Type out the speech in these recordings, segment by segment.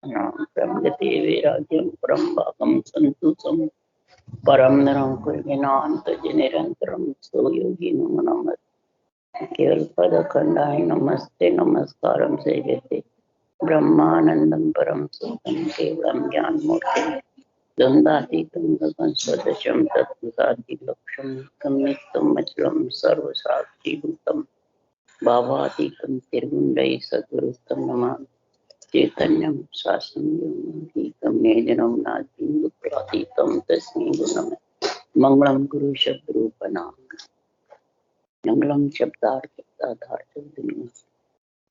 ब्रह्मगति वैराग्यम परम भागम संतुषम परम निरंकुश निरंतरम सो योगी नमो नमः केवल पद खंडाय नमस्ते नमस्कारम से कहते ब्रह्मानंदम परम सुखम केवलम ज्ञान मूर्ति द्वंद्वातीतम गगन सदृशम तत्वसादिलक्ष्यम नित्यम अचलम सर्वसाक्षी भूतम भावातीतम त्रिगुंडै सद्गुरुतम नमामि चैतन्यं शासनम नेजनम नादीतम तस्मै गुणम मंगलम गुरु शब्द रूपनाम मंगलम शब्दाधार दुनिया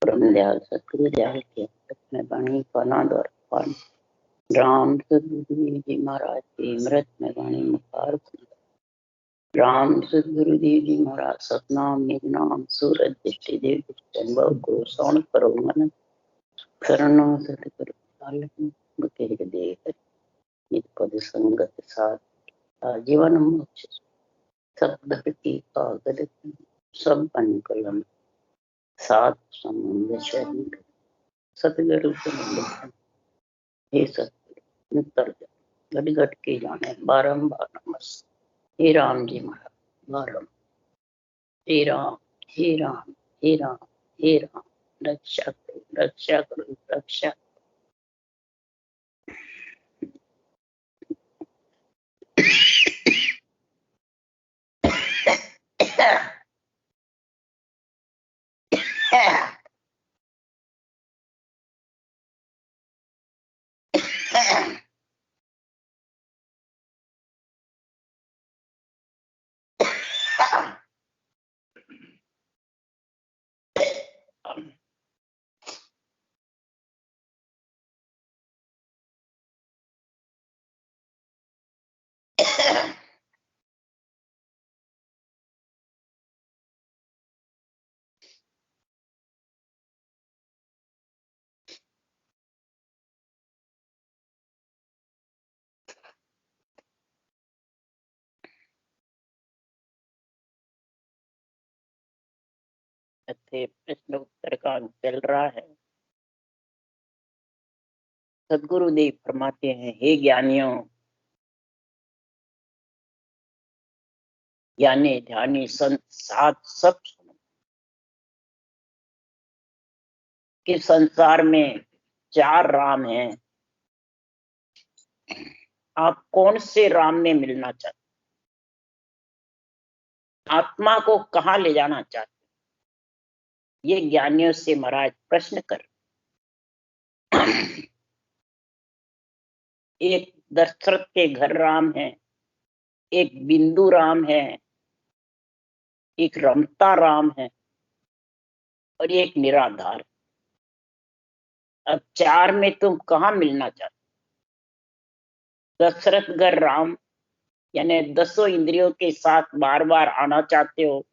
परम दयाल सतगुरु दयाल के में वाणी पाना द्वार पान राम सदगुरु जी महाराज की अमृत में वाणी मुखार राम सदगुरु जी महाराज सतनाम निजनाम सूरज दृष्टि देव संभव को सौन करो मन शरणों सतगुरु के देख निज पद संगत साथ जीवन मोक्ष सब धरती कागद सब बन कलम सात समुद्र शरीर सतगुरु हे सतगुरु उतर घट घट के जाने बारंबार नमस्ते हे राम जी महाराज बारम हे राम हे राम हे राम हे राम रक्षा करो रक्षा करो रक्षा प्रश्न उत्तर का अंक चल रहा है। सदगुरुदेव फरमाते हैं, हे ज्ञानियों, ज्ञानी ध्यानी संत साध सब सुनो कि संसार में 4 राम हैं। आप कौन से राम में मिलना चाहते, आत्मा को कहाँ ले जाना चाहते, ये ज्ञानियों से महाराज प्रश्न कर। एक दशरथ के घर राम है, एक बिंदु राम है, एक रमता राम है और एक निराधार। अब 4 में तुम कहाँ मिलना चाहते? दशरथ घर राम यानी 10 इंद्रियों के साथ बार बार आना चाहते हो,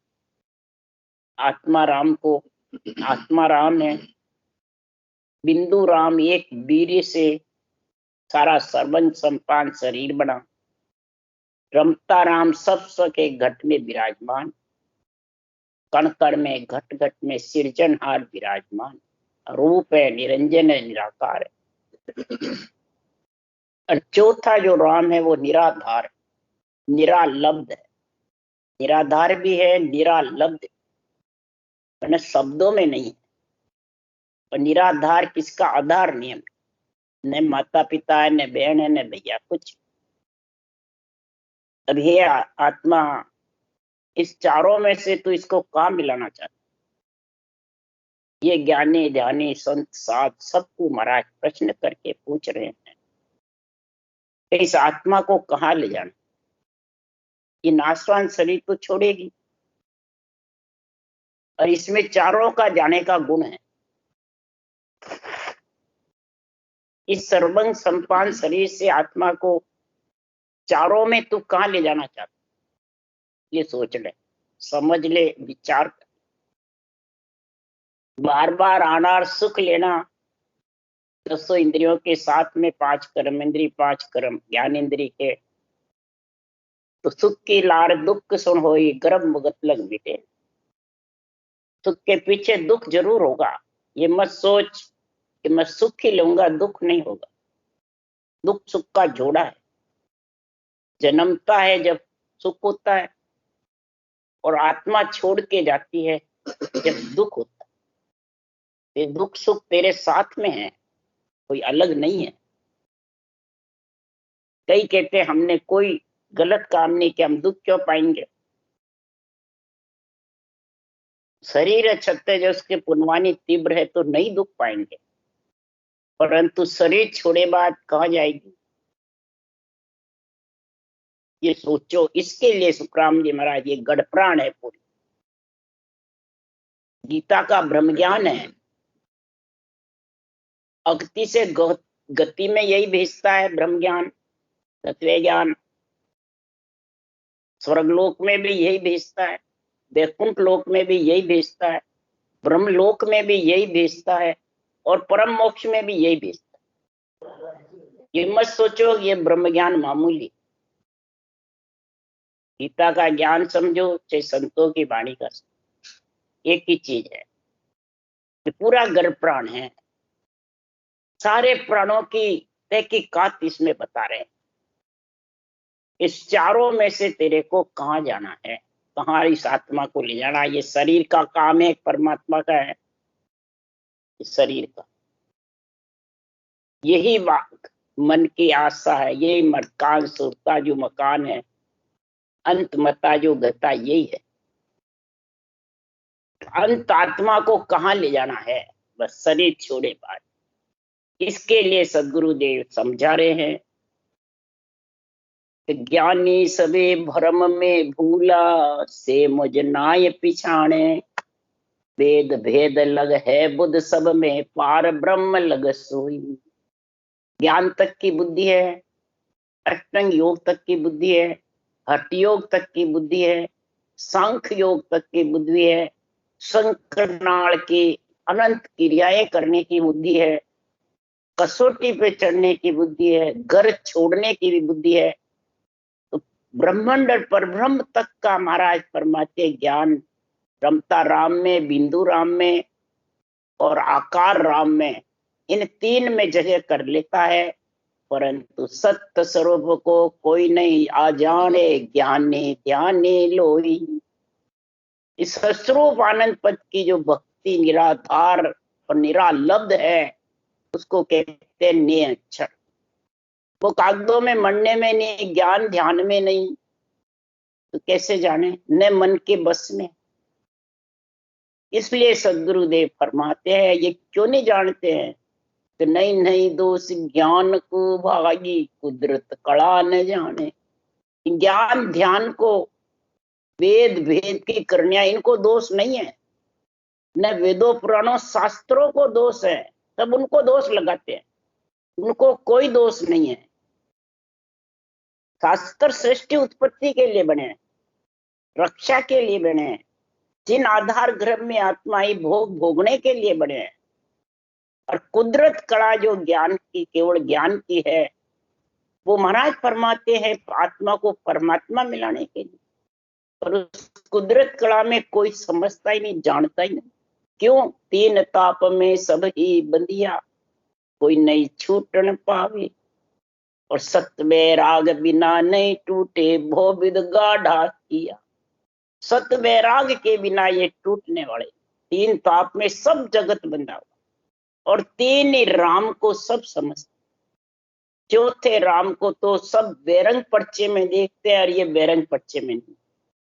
आत्मा राम को आत्मा राम है। बिंदु राम एक वीर्य से सारा सर्वंग संपान शरीर बना। रमता राम सब के घट में विराजमान, कण कण में घट घट में सृजनहार विराजमान, रूप है, निरंजन है, निराकार है। और चौथा जो राम है वो निराधार, निरालब्ध है। निराधार भी है, निरालब्ध मैंने शब्दों में नहीं है। और निराधार किसका आधार नियम, न माता पिता है, न बहन है, न भैया कुछ। अब ये आत्मा इस चारों में से तो इसको कहाँ मिलाना चाहता? ये ज्ञानी ध्यानी संत साध सबको महाराज प्रश्न करके पूछ रहे हैं, इस आत्मा को कहाँ ले जाना? ये नाशवान शरीर तो छोड़ेगी और इसमें चारों का जाने का गुण है। इस सर्वंग संपान शरीर से आत्मा को चारों में तू कहाँ ले जाना चाहता? ये सोच ले, समझ ले, विचार कर। बार बार आना और सुख लेना 10 इंद्रियों के साथ में 5 कर्म इंद्री, 5 कर्म ज्ञान इंद्री के, तो सुख की लार दुख सुन होई, गर्भ मुगत लग मिटे। सुख के पीछे दुख जरूर होगा, ये मत सोच कि मैं सुख ही लूंगा, दुख नहीं होगा। दुख सुख का जोड़ा है, जन्मता है जब सुख होता है और आत्मा छोड़ के जाती है जब दुख होता है। ये दुख सुख तेरे साथ में है, कोई अलग नहीं है। कई कहते हैं हमने कोई गलत काम नहीं किया, हम दुख क्यों पाएंगे। शरीर है छत्ते जो उसके पुनवानी तीव्र है तो नहीं दुख पाएंगे, परंतु शरीर छोड़े बाद कहाँ जाएगी ये सोचो। इसके लिए सुखराम जी महाराज ये गढ़प्राण है पूरी गीता का ब्रह्म ज्ञान है। अगति से गति में यही भेजता है ब्रह्म ज्ञान, तत्व ज्ञान। स्वर्गलोक में भी यही भेजता है, वैकुंठ लोक में भी यही भेजता है, ब्रह्म लोक में भी यही भेजता है और परम मोक्ष में भी यही भेजता है। ये मत सोचो ये ब्रह्म ज्ञान मामूली। गीता का ज्ञान समझो चाहे संतों की वाणी का, एक ही चीज है, ये पूरा गर्भ प्राण है। सारे प्राणों की तहकीकात इसमें बता रहे हैं। इस चारों में से तेरे को कहाँ जाना है, कहाँ इस आत्मा को ले जाना। ये शरीर का काम है, परमात्मा का है इस शरीर का। यही बात मन की आशा है, यही मकान सुरता जो मकान है, अंत मता जो गता यही है। अंत आत्मा को कहाँ ले जाना है, बस शरीर छोड़े बाद। इसके लिए सदगुरुदेव समझा रहे हैं कि ज्ञानी सबे भ्रम में भूला, से मुझ नाय पिछाणे। वेद भेद लग है बुध सब में, पार ब्रह्म लग सोई। ज्ञान तक की बुद्धि है, अष्टांग योग तक की बुद्धि है, हठ योग तक की बुद्धि है, सांख्य योग तक की बुद्धि है, संकरनाल की अनंत क्रियाएं करने की बुद्धि है, कसौटी पे चढ़ने की बुद्धि है, घर छोड़ने की भी बुद्धि है। तो ब्रह्मांड और परब्रह्म तक का महाराज परमात्मा ज्ञान रमता राम में, बिंदु राम में और आकार राम में, इन तीन में जगह कर लेता है। परंतु सत्य स्वरूप को कोई नहीं आ जाने, ज्ञानी ध्यानी लोई। इस स्वरूप आनंद पद की जो भक्ति निराधार और निरालब्ध है उसको कहते हैं निरक्षर। वो कागजों में मरने में नहीं, ज्ञान ध्यान में नहीं, तो कैसे जाने, न मन के बस में। इसलिए सदगुरुदेव फरमाते हैं ये क्यों नहीं जानते हैं कि नहीं नहीं दोष ज्ञान को भागी, कुदरत कला न जाने। ज्ञान ध्यान को, वेद भेद की करनिया, इनको दोष नहीं है, न वेदों पुराणों शास्त्रों को दोष है। सब उनको दोष लगाते हैं, उनको कोई दोष नहीं है। शास्त्र सृष्टि उत्पत्ति के लिए बने हैं, रक्षा के लिए बने हैं, जिन आधार गर्भ में आत्मा ही भोग भोगने के लिए बने हैं। और कुदरत कला जो ज्ञान की, केवल ज्ञान की है, वो महाराज फरमाते हैं आत्मा को परमात्मा मिलाने के लिए। और उस कुदरत कला में कोई समझता ही नहीं, जानता ही नहीं। क्यों? तीन ताप में सब ही बंधिया, कोई नहीं छूटन पावे। और सत्य राग बिना नहीं टूटे, भो विद गाढ़ा किया। सत्य वैराग के बिना ये टूटने वाले। तीन ताप में सब जगत बंधा हुआ और तीन ही राम को सब समझते। चौथे राम को तो सब बेरंग पर्चे में देखते हैं और ये बेरंग पर्चे में नहीं।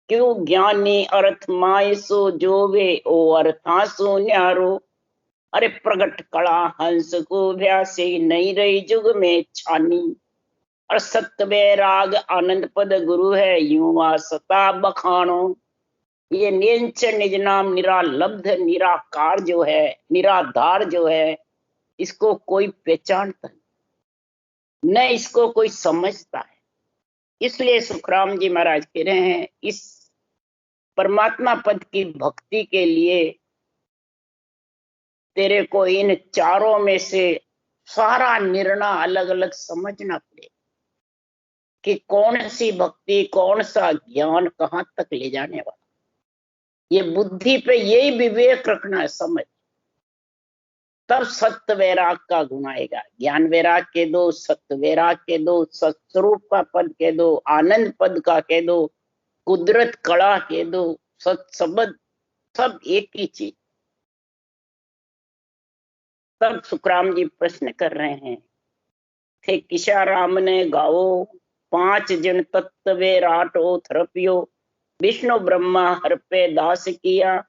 क्यों? ज्ञानी अर्थ माय सो जोवे, ओ अर्था सो न्यारो। अरे प्रगट कला हंस को भ्यासी, नहीं रही जुग में छानी। और सत्य वैराग आनंद पद गुरु है, यूं सता बखानो। ये निंच निज नाम निरालब्ध निराकार जो है, निराधार जो है, इसको कोई पहचानता नहीं, न इसको कोई समझता है। इसलिए सुखराम जी महाराज कह रहे हैं इस परमात्मा पद की भक्ति के लिए तेरे को इन चारों में से सारा निर्णय अलग अलग समझना पड़ेगा कि कौन सी भक्ति, कौन सा ज्ञान कहां तक ले जाने वाला। ये बुद्धि पे यही विवेक रखना है, समझ। तब सत्य वैराग का गुण आएगा। ज्ञान वैराग के दो, सत्य वैराग के दो, सत्स्वरूप का पद के दो, आनंद पद का कह दो, कुदरत कला कह दो, सत शब्द, सब एक ही चीज। तब सुखराम जी प्रश्न कर रहे हैं, थे किशा राम ने गाओ, 5 जन तत्व राटो थरपियो, विष्णु ब्रह्मा हर पे दास किया,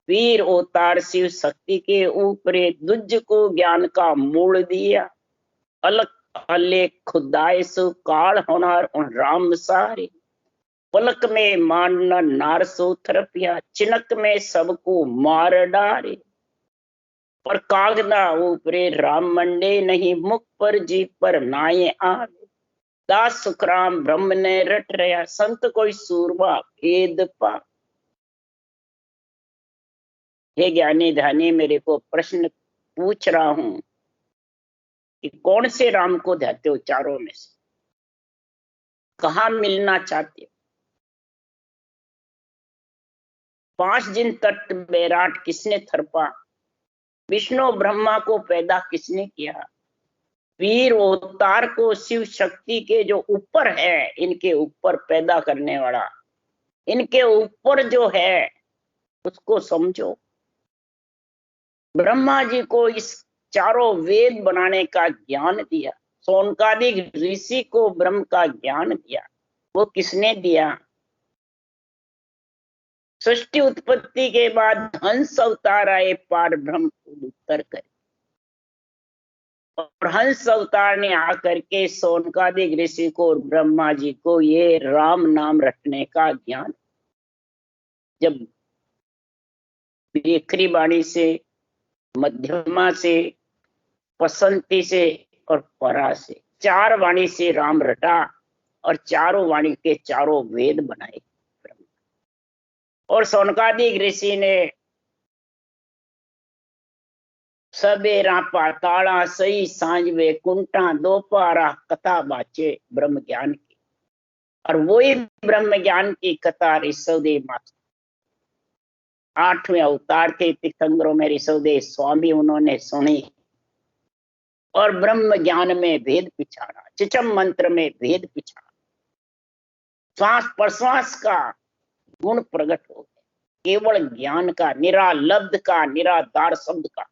वीर अवतार शिव शक्ति के ऊपरे, दुज को ज्ञान का मूल दिया, अलग अलेख खुदाए सु काल होनार उन राम सारे, पलक में मारना नार सो थरपिया, चिनक में सबको मार डारे, और कागदा ऊपरे राम मंडे, नहीं मुख पर जी पर नाये आवे, दास सुखराम ब्रह्म ने रट रहा, संत कोई सूरमा भेद पा। हे ज्ञानी ध्यानी, मेरे को प्रश्न पूछ रहा हूं कि कौन से राम को ध्याते हो चारों में से, कहा मिलना चाहते हो? 5 दिन तट बैराट किसने थरपा, विष्णु ब्रह्मा को पैदा किसने किया, वीर अवतार को शिव शक्ति के जो ऊपर है, इनके ऊपर पैदा करने वाला, इनके ऊपर जो है उसको समझो। ब्रह्मा जी को इस चारों वेद बनाने का ज्ञान दिया, सोनकादिक ऋषि को ब्रह्म का ज्ञान दिया, वो किसने दिया? सृष्टि उत्पत्ति के बाद हंस अवतार आए पार ब्रह्म को उत्तर कर, और हंस अवतार ने आकर के सोनकादिक ऋषि को और ब्रह्मा जी को ये राम नाम रटने का ज्ञान, जब बेखरी वाणी से, मध्यमा से, पसंती से और परा से, 4 वाणी से राम रटा, और चारों वाणी के चारों वेद बनाए। और सोनकादिक ऋषि ने सबेरा पाताड़ा सही सांझ वे कुंटा दोपहरा कथा बाचे ब्रह्म ज्ञान की, और वही ब्रह्म ज्ञान की कथा ऋषभदेव माता 8वें अवतार थे तीर्थंकरों में ऋषभदेव स्वामी, उन्होंने सुनी और ब्रह्म ज्ञान में भेद पिछाड़ा, चिचम मंत्र में भेद पिछाड़ा, श्वास प्रश्वास का गुण प्रकट हो गया, केवल ज्ञान का, निरालब्ध का, निराधार शब्द का,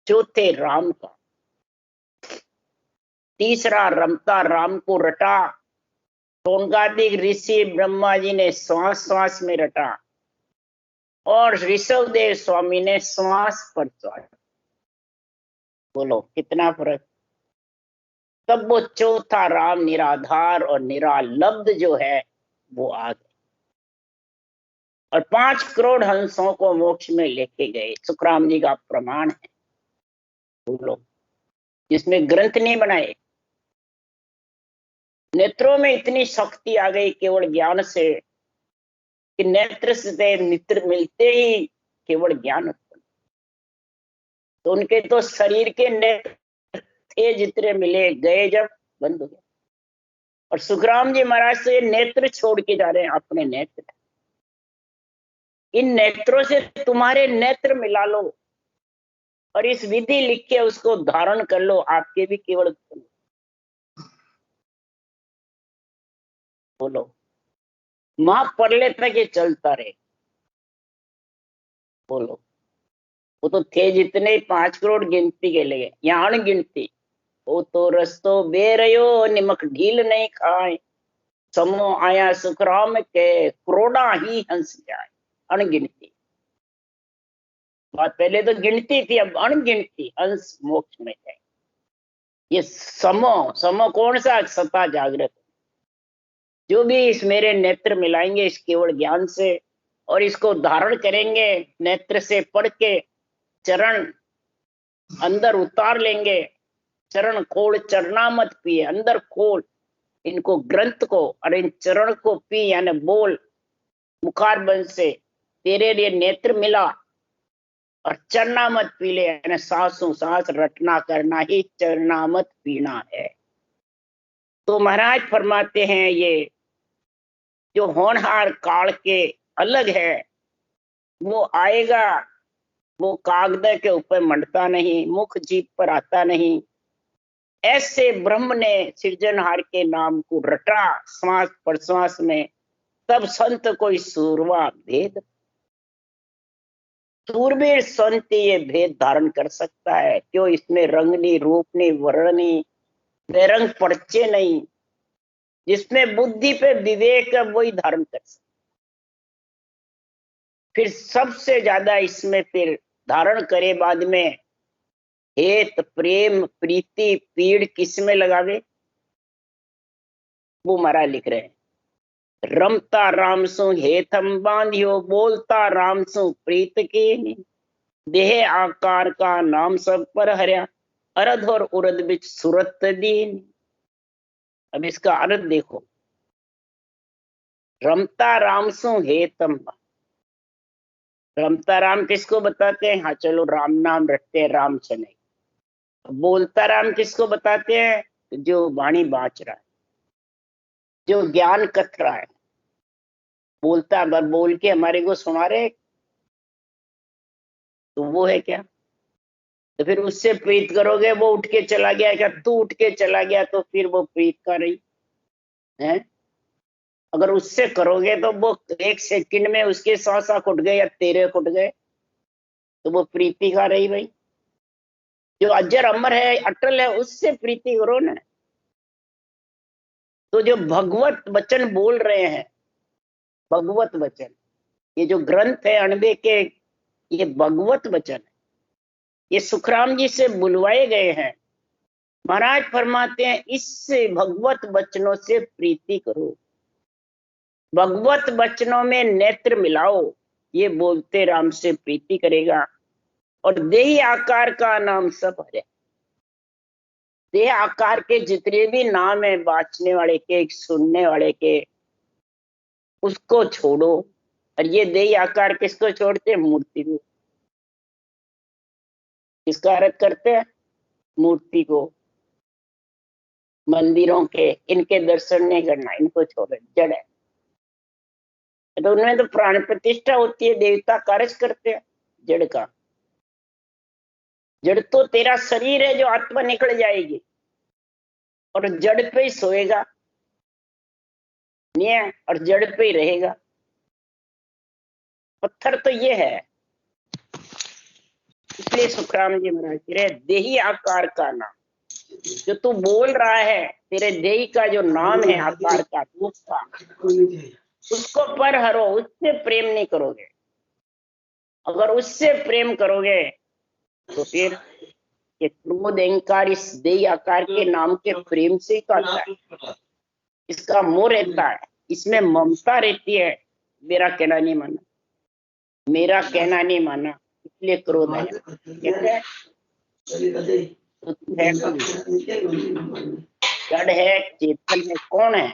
चौथे राम का, तीसरा रमता राम को रटा, सोनकादिक ऋषि ब्रह्मा जी ने श्वास श्वास में रटा, और ऋषभदेव स्वामी ने श्वास पर श्वास। बोलो कितना फर्क। तब वो चौथा राम निराधार और निरालब्ध जो है वो आ गए, और 5 करोड़ हंसों को मोक्ष में लेके गए। सुखराम जी का प्रमाण है, बोलो, जिसमें ग्रंथ नहीं बनाए। नेत्रों में इतनी शक्ति आ गई केवल ज्ञान से कि नेत्र से नेत्र मिलते ही केवल ज्ञान उत्पन्न, तो उनके तो शरीर के नेत्र थे जितने मिले, गए जब बंद हो गए। और सुखराम जी महाराज से नेत्र छोड़ के जा रहे हैं, अपने नेत्र, इन नेत्रों से तुम्हारे नेत्र मिला लो, और इस विधि लिख के उसको धारण कर लो, आपके भी केवल। बोलो, मां परले तक ये चलता रहे। बोलो, वो तो थे जितने 5 करोड़ गिनती के लिए, यहाँ अनगिनती। वो तो रस्तो बेरयो निमक ढील नहीं खाए, समो आया सुखराम के करोड़ा ही हंस जाए। अनगिनती बात, पहले तो गिनती थी, अब अनगिनती हंस मोक्ष में जाए। ये समो, समो कौन सा? सता जागृत। जो भी इस मेरे नेत्र मिलाएंगे इस केवल ज्ञान से, और इसको धारण करेंगे, नेत्र से पढ़ के चरण अंदर उतार लेंगे, चरण खोल चरना मत पिए, अंदर खोल इनको ग्रंथ को, और इन चरण को पी, यानी बोल मुखार बंद से, तेरे लिए नेत्र मिला, और चरना मत पी ले, यानी सांसों सांस रटना करना ही चरना मत पीना है। तो महाराज फरमाते हैं ये जो होनहार काल के अलग है, वो आएगा वो कागज के ऊपर मंडता नहीं, मुख जीभ पर आता नहीं। ऐसे ब्रह्म ने सृजनहार के नाम को रटा श्वास प्रश्वास में, तब संत कोई सूरवा भेद। सूरवीर संत ये भेद धारण कर सकता है, क्यों? इसमें रंग नहीं, रूप नहीं, वर्ण नहीं, बेरंग पर्चे नहीं। जिसमें बुद्धि पे विवेक है वही धारण कर सकता। फिर सबसे ज्यादा इसमें फिर धारण करे बाद में हेत प्रेम प्रीति पीड़ किसमें लगावे, वो महाराज लिख रहे हैं। रमता राम सु हेतम बांधियो, बोलता राम सु प्रीत के, देह आकार का नाम सब पर हरिया, अरध और उरद बिच सुरत दीन। अब इसका अर्थ देखो, रमता राम सु हेतम। रमता राम किसको बताते हैं? हाँ चलो राम नाम रटते हैं, राम से नहीं। बोलता राम किसको बताते हैं? जो वाणी बाँच रहा है, जो ज्ञान कथ रहा है। बोलता अगर बोल के हमारे को सुना रहे तो वो है क्या? तो फिर उससे प्रीत करोगे, वो उठ के चला गया क्या? तू उठ के चला गया तो फिर वो प्रीत का रही है। अगर उससे करोगे तो वो एक सेकंड में उसके 100 उठ गए या 13 उठ गए तो वो प्रीति का रही भाई। जो अजर अमर है, अटल है, उससे प्रीति करो ना। तो जो भगवत वचन बोल रहे हैं, भगवत वचन, ये जो ग्रंथ है अणबे के, ये भगवत वचन है। ये सुखराम जी से बुलवाए गए हैं। महाराज फरमाते हैं इससे भगवत वचनों से प्रीति करो, भगवत वचनों में नेत्र मिलाओ, ये बोलते राम से प्रीति करेगा। और देही आकार का नाम सब है। देह आकार के जितने भी नाम है बांचने वाले के, सुनने वाले के, उसको छोड़ो। और ये देही आकार किसको छोड़ते? मूर्ति को। किसका अर्थ करते हैं? मूर्ति को, मंदिरों के। इनके दर्शन नहीं करना, इनको छोड़े, जड़ है। तो उनमें तो प्राण प्रतिष्ठा होती है, देवता कार्य करते हैं। जड़ का, जड़ तो तेरा शरीर है जो आत्मा निकल जाएगी और जड़ पे ही सोएगा नहीं, और जड़ पे ही रहेगा। पत्थर तो ये है। इसलिए सुखराम जी महाराज कह रहे देही आकार का नाम, जो तू बोल रहा है, तेरे देही का जो नाम है आकार का, रूप का, उसको पर हरो, उससे प्रेम नहीं करोगे। अगर उससे प्रेम करोगे तो फिर ये क्रोध अहंकार इस देही आकार के नाम के प्रेम से ही तो आता है। इसका मोह रहता है, इसमें ममता रहती है। मेरा कहना नहीं माना, मेरा कहना नहीं माना, इसलिए क्रोध है। जड़ है, चेतन है, कौन है?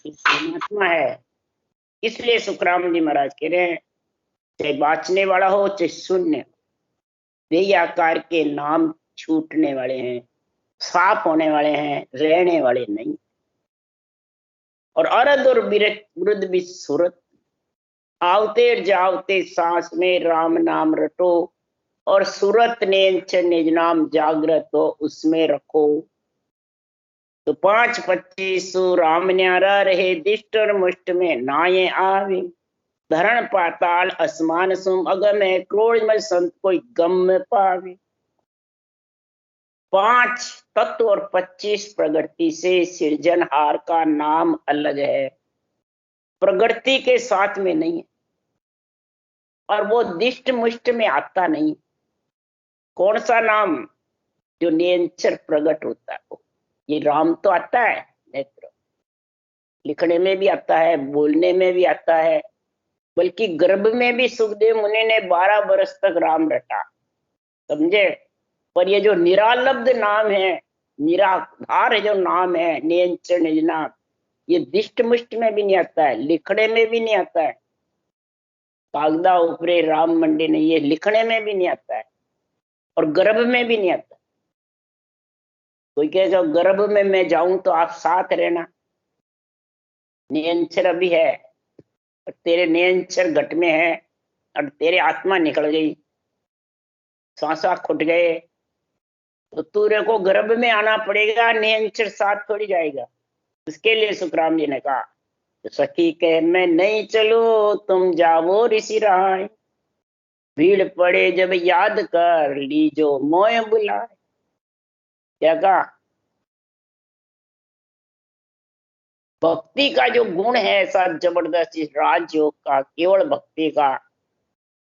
परमात्मा है। इसलिए सुखराम जी महाराज कह रहे हैं चाहे बाँचने वाला हो चाहे शून्य, देही आकार के नाम छूटने वाले हैं, साफ होने वाले हैं, रहने वाले नहीं। और अरद और वृद्ध भी सूरत, आवते जावते सांस में राम नाम रटो, और सूरत ने निज नाम जागृत हो उसमें रखो। तो 5-25 राम न्यारा रहे, दिष्ट और मुष्ट में नाये आवे, धरण पाताल असमान सुम अगम है, क्रोध में संत कोई गम में पावे। 5 तत्व और 25 प्रकृति से सृजनहार का नाम अलग है, प्रकृति के साथ में नहीं है, और वो दिष्ट मुष्ट में आता नहीं। कौन सा नाम? जो निरंतर प्रकट होता है वो। ये राम तो आता है नेत्र, लिखने में भी आता है, बोलने में भी आता है, बल्कि गर्भ में भी सुखदेव मुनि ने 12 वर्ष तक राम रटा, समझे। पर ये जो निरालब्ध नाम है, निराधार है जो नाम है, निरंतर निज नाम, ये दिष्ट मुष्ट में भी नहीं आता है, लिखने में भी नहीं आता है। कागदा ऊपरे राम मंडी ने, ये लिखने में भी नहीं आता है और गर्भ में भी नहीं आता। कोई कहेगा गर्भ में मैं जाऊं तो आप साथ रहना, नियंचर अभी है और तेरे नियंचर घट में है, और तेरी आत्मा निकल गई, सांसा खुट गए, तो तेरे को गर्भ में आना पड़ेगा, निरंतर साथ थोड़ी जाएगा। इसके लिए सुखराम जी ने कहा, तो सखी कहे मैं नहीं चलू, तुम जाओ ऋषि राय, भीड़ पड़े जब याद कर लीजो मोय बुलाए। क्या कहा? भक्ति का जो गुण है ऐसा जबरदस्त इस राजयोग का, केवल भक्ति का,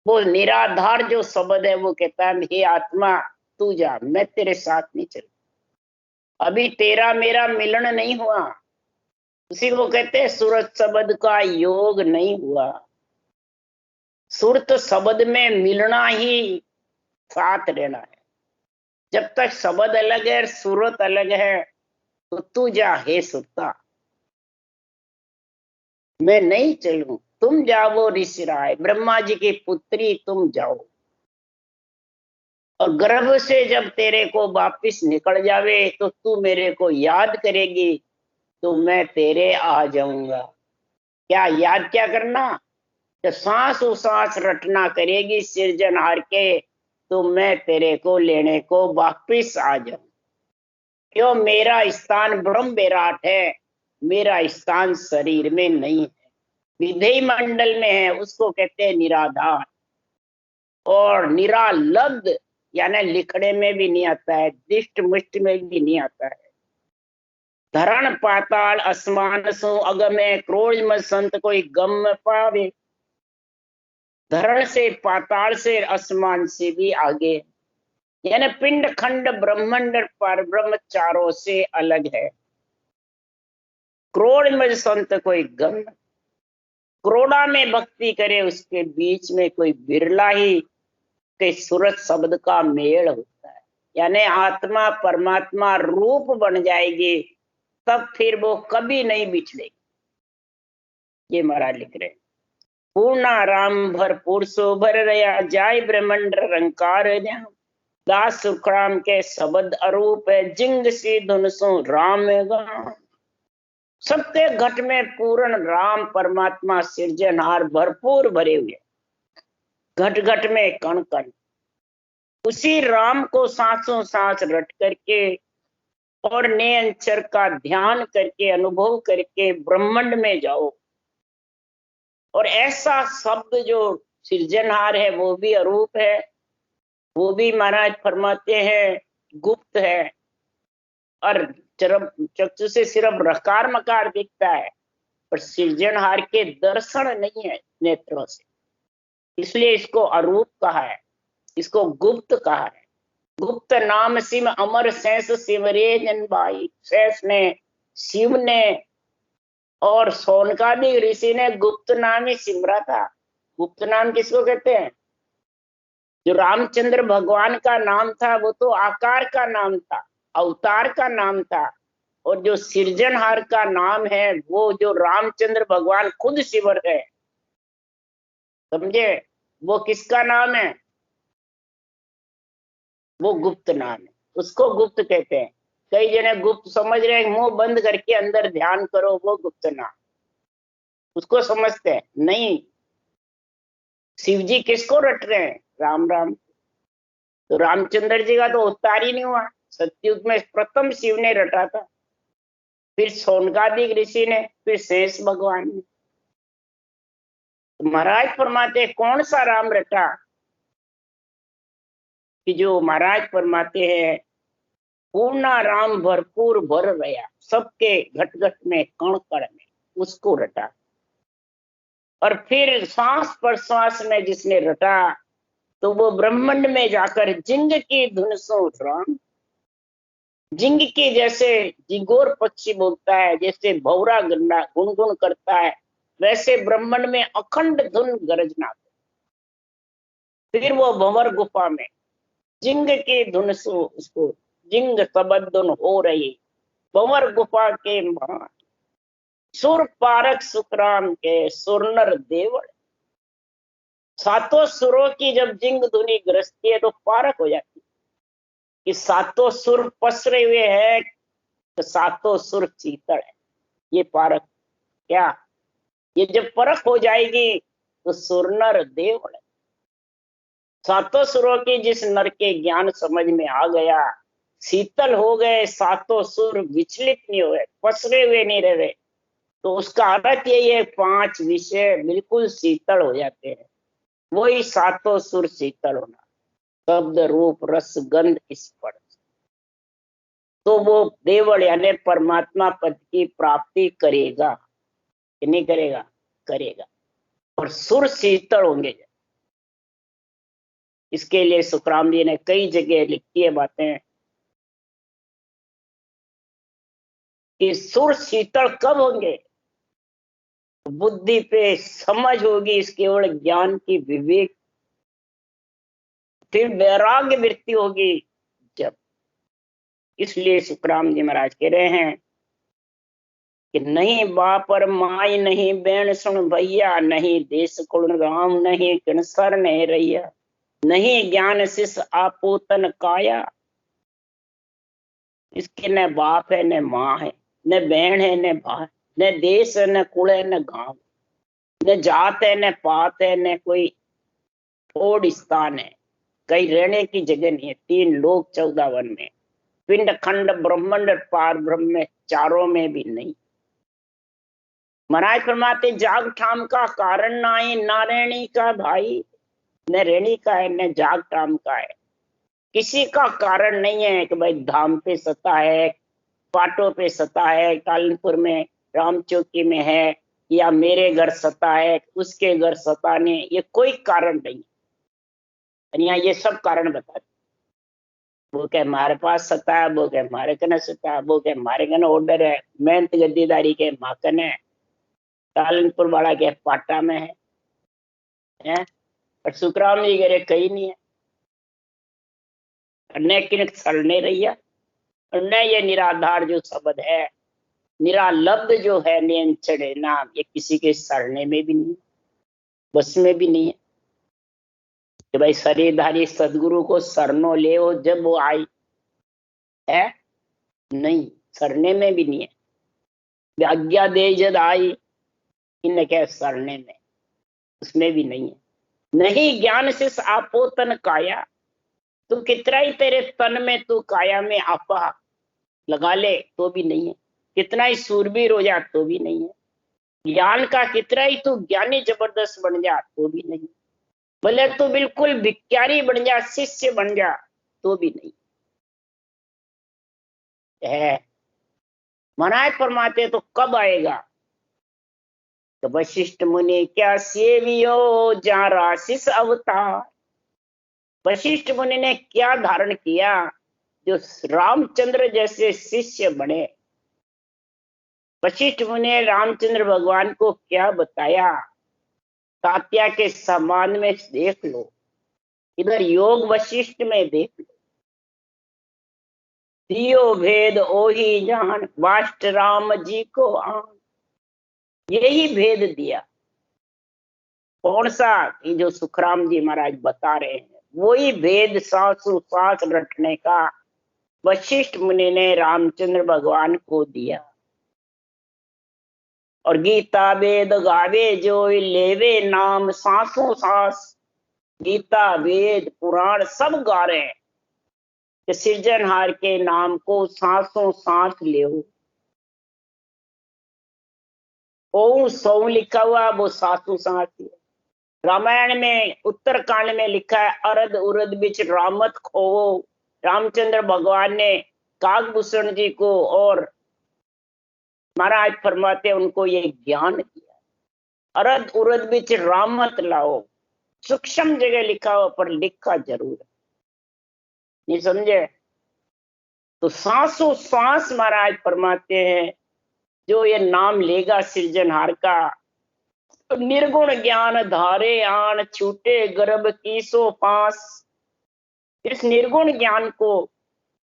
वो निराधार जो शब्द है वो कहता है हे आत्मा तू जा, मैं तेरे साथ नहीं चल, अभी तेरा मेरा मिलन नहीं हुआ। उसी को कहते हैं सूरत शब्द का योग नहीं हुआ। सुरत शब्द में मिलना ही साथ रहना है। जब तक शब्द अलग है सूरत अलग है, तो तू जा हे सुरता, मैं नहीं चलूं, तुम जाओ ऋषि राय, ब्रह्मा जी की पुत्री तुम जाओ, और गर्भ से जब तेरे को वापिस निकल जावे तो तू मेरे को याद करेगी, तो मैं तेरे आ जाऊंगा। क्या याद क्या करना? तो सांस सांस रटना करेगी सिरजनहार के, तो मैं तेरे को लेने को वापिस आ जाऊं। क्यों? मेरा स्थान ब्रह्म विराट है, मेरा स्थान शरीर में नहीं है, विधेय मंडल में है, उसको कहते हैं निराधार। और निरालब्ध यानी लिखने में भी नहीं आता है, दिष्ट मुष्ट में भी नहीं आता है। धरण पाताल आसमान सो अगमे, क्रोध में संत कोई गम पावे। धरण से, पाताल से, आसमान से भी आगे, यानी पिंड खंड ब्रह्मांड पर ब्रह्म चारों से अलग है। क्रोड़ में संत कोई गम, करोड़ा में भक्ति करे उसके बीच में कोई बिरला ही के सूरत शब्द का मेल होता है, यानी आत्मा परमात्मा रूप बन जाएगी, तब फिर वो कभी नहीं बिछड़ेगी। ये महाराज लिख रहे हैं। पूर्णा राम भरपूर सो भर रया, जाय ब्रह्मंड रंकार दास सुखराम के शब्द अरूप है, जिंग सी धुन सो राम गाम। सत्य घट में पूर्ण राम परमात्मा सिरजनहार भरपूर भरे हुए, घट घट में कण कण, उसी राम को सांसों सांस रट करके और निरंतर का ध्यान करके अनुभव करके ब्रह्मांड में जाओ। और ऐसा शब्द जो सृजनहार है वो भी अरूप है, वो भी महाराज फरमाते हैं गुप्त है, और चक्षु से सिर्फ रकार मकार दिखता है, पर सृजनहार के दर्शन नहीं है नेत्रों से, इसलिए इसको अरूप कहा है, इसको गुप्त कहा है। गुप्त नाम सिम अमर शेष शिवरे जनबाई, शेष ने, शिव ने और सोनकादि ऋषि ने गुप्त नाम ही सिमरा था। गुप्त नाम किसको कहते हैं? जो रामचंद्र भगवान का नाम था वो तो आकार का नाम था, अवतार का नाम था, और जो सृजनहार का नाम है वो जो रामचंद्र भगवान खुद शिवर है, समझे? वो किसका नाम है? वो गुप्त नाम है, उसको गुप्त कहते हैं। कई जने गुप्त समझ रहे हैं मुंह बंद करके अंदर ध्यान करो, वो गुप्त नाम, उसको समझते हैं नहीं। शिव जी किसको रट रहे हैं? राम राम। तो रामचंद्र जी का तो अवतार ही नहीं हुआ, सतयुग में प्रथम शिव ने रटा था, फिर सोनकादि ऋषि ने, फिर शेष भगवान ने। तो महाराज फरमाते कौन सा राम रटा? कि जो महाराज फरमाते हैं पूर्णा राम भरपूर भर रहा, सबके घट घट में कण कण में, उसको रटा। और फिर श्वास प्रश्वास में जिसने रटा, तो वो ब्रह्मांड में जाकर जिंग की धुन सो राम, जिंग की जैसे जिगोर पक्षी बोलता है, जैसे भौरा गन्ना गुनगुन करता है, वैसे ब्रह्मांड में अखंड धुन गरजना। फिर वो भंवर गुफा में जिंग की धुन सो, उसको जिंग सबद धुन हो रही, भंवर गुफा के महान सुर पारक सुखराम के सुरनर देवल। सातों सुरों की जब जिंग धुनी ग्रसती है तो पारक हो जाती है कि सातों सुर पसरे हुए हैं, तो सातों सुर शीतल है, ये पारक। क्या? ये जब परख हो जाएगी तो सुरनर देवल, सातों सुरों की जिस नर के ज्ञान समझ में आ गया, शीतल हो गए सातों सुर, विचलित नहीं हुए, पसरे हुए नहीं रहे, तो उसका अर्थ यही है 5 विषय बिल्कुल शीतल हो जाते हैं। वही सातों सुर शीतल होना, शब्द रूप रस गंध स्पर्श। तो वो देवल यानी परमात्मा पद की प्राप्ति करेगा कि नहीं करेगा? करेगा। और सुर शीतल होंगे। इसके लिए सुखराम जी ने कई जगह लिखी है बातें कि सुर शीतल कब होंगे? बुद्धि पे समझ होगी, इस केवल ज्ञान की विवेक, फिर वैराग्य वृत्ति होगी जब। इसलिए सुखराम जी महाराज कह रहे हैं कि नहीं बाप और माई, नहीं बैन सुन भैया, नहीं देश कुल राम, नहीं किणसर नहीं रैया, नहीं ज्ञान शिष आपोतन काया। इसके न बाप है न माँ है, न बहन है न भाई, न देश है न कुल है न गांव, न जात है न पात है, न कोई ठोड़ स्थान है, कहीं रहने की जगह नहीं है। 3 लोक 14 वन में, पिंड खंड ब्रह्मांड पार ब्रह्म में, चारों में भी नहीं। महाराज फरमाते जाग ठाम का कारण नाई, ना रहनी का भाई, न रहनी का है न जाग ठाम का है। किसी का कारण नहीं है कि भाई धाम पे सता है, पाटों पे सता है, कालनपुर में राम चौकी में है, या मेरे घर सता है, उसके घर सता ने, ये कोई कारण नहीं। यहाँ ये सब कारण बता, वो क्या हमारे पास सता है, वो क्या हमारे कने सता है, वो क्या हमारे कने ऑर्डर है, मेहनत गद्दीदारी के माकन है, कालनपुर वाला के पाटा में है? और सुखराम जी कह रहे कहीं नहीं है। न किन सड़ने रही, और न ये निराधार जो शब्द है, निरालब्ध जो है, नियंचड़े नाम, ये किसी के सड़ने में भी नहीं, बस में भी नहीं है कि भाई शरीरधारी सदगुरु को सरनो ले हो जब वो आई है, नहीं, सरने में भी नहीं है। आज्ञा दे जद आई, इन क्या सरने में, उसमें भी नहीं है। नहीं ज्ञान से आपो तन काया, तू कितना ही तेरे तन में तू काया में आपा लगा ले तो भी नहीं है, कितना ही सूरबीर हो जा तो भी नहीं है, ज्ञान का कितना ही तू ज्ञानी जबरदस्त बन जा तो भी नहीं, भले तू बिल्कुल भिखारी बन जा, शिष्य बन जा तो भी नहीं है। मनाए फरमाते तो कब आएगा? तो वशिष्ठ मुनि क्या सेवियो जा राशिस अवतार। वशिष्ठ मुनि ने क्या धारण किया जो रामचंद्र जैसे शिष्य बने। वशिष्ठ मुनि ने रामचंद्र भगवान को क्या बताया? तात्या के समान में देख लो, इधर योग वशिष्ठ में देख लो। दियो भेद ओही जान, वाष्ट राम जी को आन। यही भेद दिया। कौन सा? ये जो सुखराम जी महाराज बता रहे हैं, वही भेद सांसों सांस रटने का वशिष्ठ मुनि ने रामचंद्र भगवान को दिया। और गीता वेद गावे जो लेवे नाम सांसों सांस, गीता वेद पुराण सब गा रहे हैं कि सृजनहार के नाम को सांसों सांस ले। ओ सौ लिखा हुआ वो सांसों सांस है। रामायण में उत्तरकांड में लिखा है अरद उरद बिच रामत खोवो। रामचंद्र भगवान ने काकभूषण जी को और महाराज फरमाते उनको ये ज्ञान दिया, अरद उरद बिच रामत लाओ। सूक्ष्म जगह लिखा हो पर लिखा जरूर है, नहीं समझे? तो सांसों सांस महाराज फरमाते हैं जो ये नाम लेगा सृजनहार का, तो निर्गुण ज्ञान धारे आन, छूटे गर्भ की सो पास। इस निर्गुण ज्ञान को,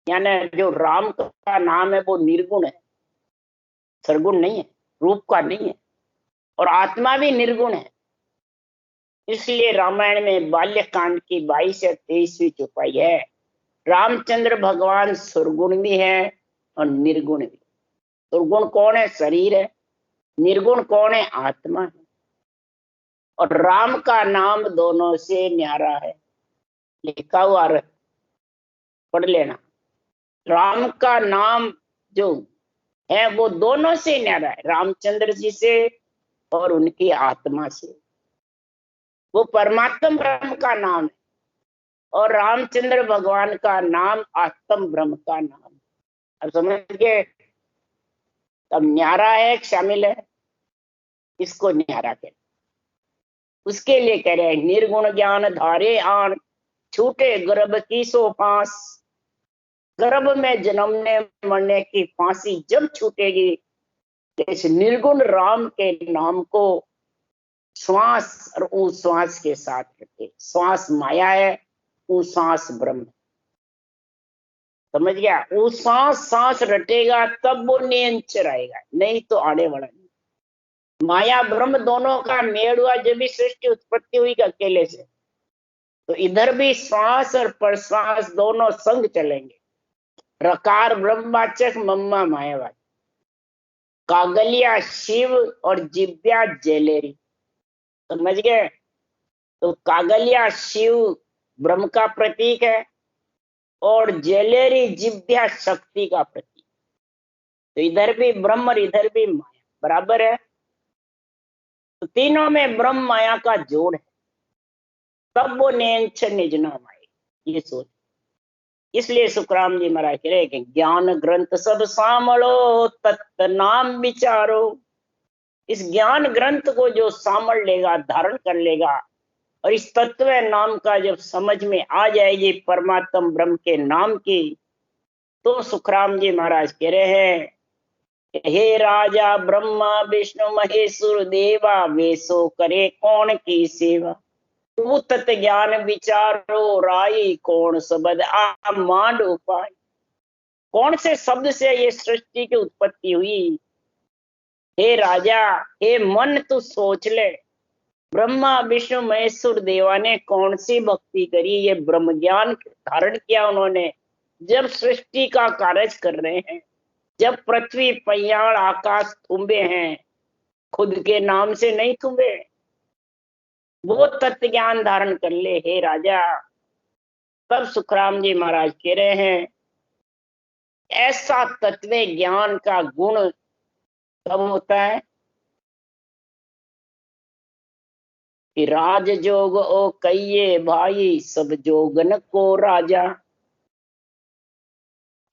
यानी जो राम का नाम है वो निर्गुण है, सरगुण नहीं है, रूप का नहीं है, और आत्मा भी निर्गुण है। इसलिए रामायण में बाल्यकांड की 22 या 23वीं चौपाई है, रामचंद्र भगवान सुरगुण भी है और निर्गुण भी। सुरगुण कौन है? शरीर है। निर्गुण कौन है? आत्मा है। और राम का नाम दोनों से न्यारा है। लिखा हुआ पढ़ लेना। राम का नाम जो है वो दोनों से न्यारा है, रामचंद्र जी से और उनकी आत्मा से। वो परमात्म ब्रह्म का नाम है और रामचंद्र भगवान का नाम आत्म ब्रह्म का नाम। अब समझ गए? तब न्यारा है शामिल है, इसको न्यारा कहते। उसके लिए कह रहे हैं निर्गुण ज्ञान धारे आन, छूटे गर्भ की सो फांस। गर्भ में जन्मने मरने की फांसी जब छूटेगी, इस निर्गुण राम के नाम को श्वास और उश्वास के साथ रखे। श्वास माया है, उश्वास ब्रह्म। समझ गया? उश्वास सांस रटेगा तब वो निरंतर आएगा, नहीं तो आने वाला नहीं। माया ब्रह्म दोनों का मेल हुआ जब भी सृष्टि उत्पत्ति हुई अकेले से। तो इधर भी श्वास और प्रश्वास दोनों संग चलेंगे। रकार ब्रह्मवाचक, मम्मा मायावाचक। कागलिया शिव और जिव्या जलेरी। समझ गए? तो कागलिया शिव ब्रह्म का प्रतीक है और जलेरी जिव्या शक्ति का प्रतीक। तो इधर भी ब्रह्म और इधर भी माया बराबर है। तो तीनों में ब्रह्म माया का जोड़ है, तब वो निज नाम आए। ये सोच। इसलिए सुखराम जी महाराज कह रहे कि ज्ञान ग्रंथ सब सामलो, तत्त नाम विचारो। इस ज्ञान ग्रंथ को जो सामल लेगा, धारण कर लेगा, और इस तत्व नाम का जब समझ में आ जाएगी परमात्म ब्रह्म के नाम की, तो सुखराम जी महाराज कह रहे हैं, हे राजा ब्रह्मा विष्णु महेश्वर देवा, वेसो करे कौन की सेवा। तू तत् ज्ञान विचारो राई, कौन शब्द आ मांड उपाय। कौन से शब्द से ये सृष्टि की उत्पत्ति हुई? हे राजा, हे मन तू सोच ले, ब्रह्मा विष्णु महेश्वर देवा ने कौन सी भक्ति करी, ये ब्रह्म ज्ञान धारण किया उन्होंने जब सृष्टि का कार्य कर रहे हैं, जब पृथ्वी पयाड़ आकाश थूमे हैं, खुद के नाम से नहीं थूमे। वो तत्व ज्ञान धारण कर ले हे राजा। तब सुखराम जी महाराज कह रहे हैं, ऐसा तत्व ज्ञान का गुण कब होता है कि राज जोग ओ कहिए भाई, सब जोगन को राजा।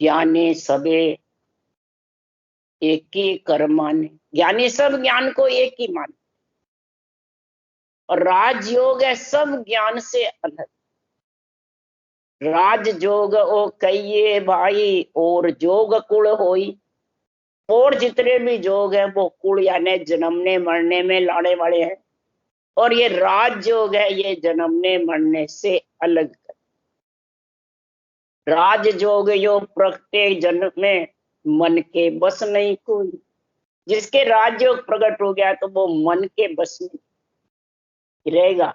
ज्ञानी सबे एक ही कर माने। ज्ञानी सब ज्ञान को एक ही माने, और राजयोग है सब ज्ञान से अलग। राज जोग ओ कहिए भाई, और जोग कुल होई। और जितने भी जोग है वो कुल यानी जन्मने मरने में लाने वाले हैं, और ये राज योग है ये जन्मने मरने से अलग। राज जोग यो प्रत्येक जन्म में मन के बस नहीं कोई। जिसके राजयोग प्रकट हो गया तो वो मन के बस में रहेगा।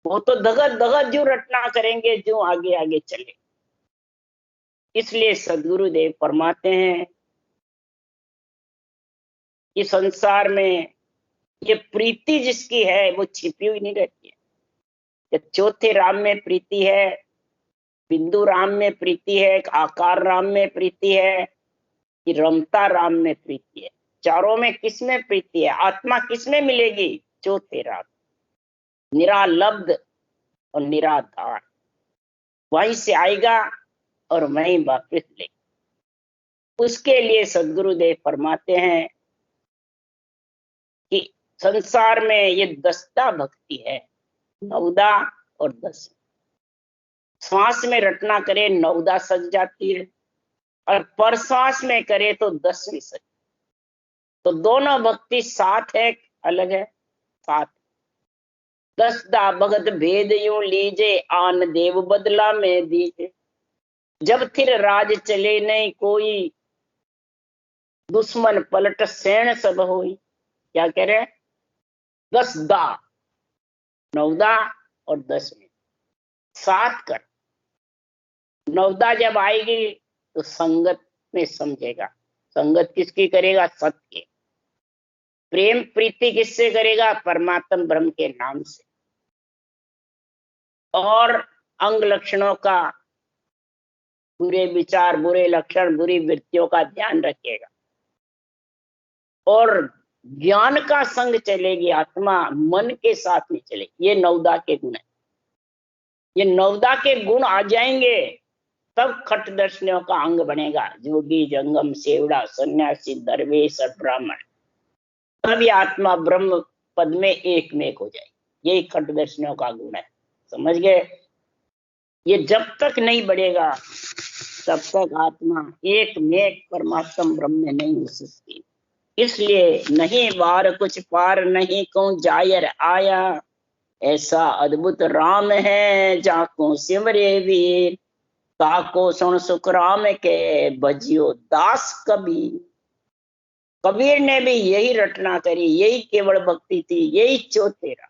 वो तो धगत धगत जो रटना करेंगे, जो आगे आगे चले। इसलिए सदगुरुदेव फरमाते हैं कि संसार में ये प्रीति जिसकी है वो छिपी हुई नहीं रहती है। ये चौथे राम में प्रीति है, बिंदु राम में प्रीति है, आकार राम में प्रीति है, कि रमता राम में प्रीति है। चारों में किसमें प्रीति है? आत्मा किसमें मिलेगी? चौथे राम, निरालब्ध और निराधार। वहीं से आएगा और वहीं वापिस ले। उसके लिए सदगुरुदेव फरमाते हैं कि संसार में ये 10टा भक्ति है, 9दा और 10। श्वास में रटना करे 9दा सज जाती है, और परश्वास में करे तो 10वीं सज। तो दोनों भक्ति 7 है, अलग है 7। 10दा भगत भेद यूं लीजे, आन देव बदला में दीजे। जब फिर राज चले नहीं कोई, दुश्मन पलट सैन सब होई। क्या कह रहे? 10दा, 9दा और 10वीं 7 कर। 9दा जब आएगी तो संगत में समझेगा। संगत किसकी करेगा? सत्य। प्रेम प्रीति किससे करेगा? परमात्म ब्रह्म के नाम से। और अंग लक्षणों का, बुरे विचार, बुरे लक्षण, बुरी वृत्तियों का ध्यान रखेगा और ज्ञान का संग चलेगी आत्मा, मन के साथ नहीं चलेगी। ये नवदा के गुण है। ये नवदा के गुण आ जाएंगे तब खट दर्शनियों का अंग बनेगा। जोगी, जंगम, सेवड़ा, सन्यासी, दरवेश और ब्राह्मण, तब ये आत्मा ब्रह्म पद में एक में एक हो जाएगी। यही खट दर्शनियों का गुण है। समझ गए? ये जब तक नहीं बढ़ेगा तब तक आत्मा एक में परमात्मा ब्रह्म में नहीं हो सकती। इसलिए नहीं वार कुछ पार, नहीं कौन जायर आया, ऐसा अद्भुत राम है जाको सिमरे वीर, ताको सुन सुख राम के बजियो दास कबीर। कबीर ने भी यही रचना करी, यही केवल भक्ति थी, यही चौथेरा।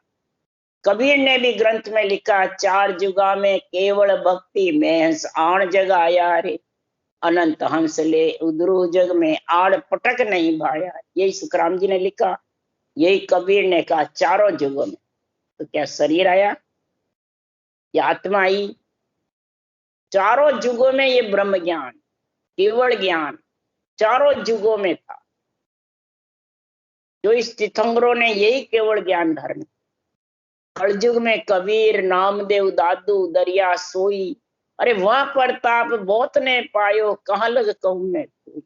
कबीर ने भी ग्रंथ में लिखा, चार जुगा में केवल भक्ति में हंस आण जग आया रे, अनंत हंस ले उधरू जग में आड़ पटक नहीं भाया। यही सुखराम जी ने लिखा, यही कबीर ने कहा चारों जुगों में। तो क्या शरीर आया या आत्मा आई? चारों जुगों में ये ब्रह्म ज्ञान, केवल ज्ञान चारों जुगों में था। जो इस तीर्थंकरों ने यही केवल ज्ञान धारण। कलयुग में कबीर, नामदेव, दादू, दरिया सोई, अरे वहां प्रताप बहुत ने पायो, कहां लग कहूं मैं कोई।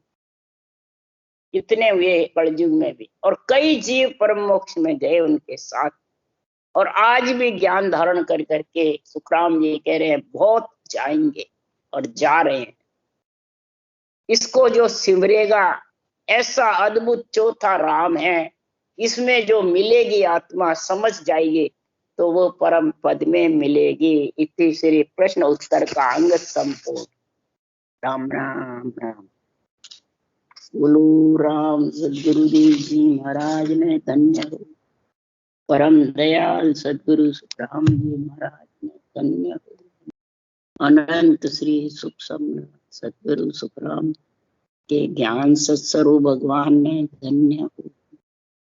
कितने हुए कलयुग में भी, और कई जीव परम मोक्ष में गए उनके साथ। और आज भी ज्ञान धारण कर करके सुखराम जी कह रहे हैं बहुत जाएंगे और जा रहे हैं। इसको जो सिमरेगा, ऐसा अद्भुत चौथा राम है, इसमें जो मिलेगी आत्मा, समझ जाएगी तो वो परम पद में मिलेगी। इति श्री प्रश्न उत्तर का अंग संपूर्ण। राम राम राम। बोलो राम सदगुरुदेव जी महाराज ने धन्य हो। परम दयाल सदगुरु सुखराम जी महाराज ने धन्य हो। अनंत श्री सुख सम्राट सदगुरु सुखराम के ज्ञान सत्स्वरूप भगवान ने धन्य हो।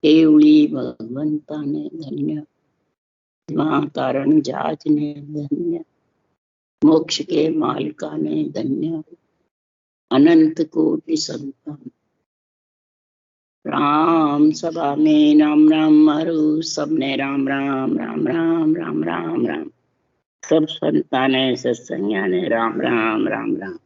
केवली भगवंता ने धन्य, मां कारण जाज ने धन्य, मोक्ष के मालिका ने धन्य, अनंत कोटि संतान। राम सभा में राम राम मारू, सबने राम राम राम राम राम राम राम। सब संतान सत्संज्ञा ने राम राम राम राम।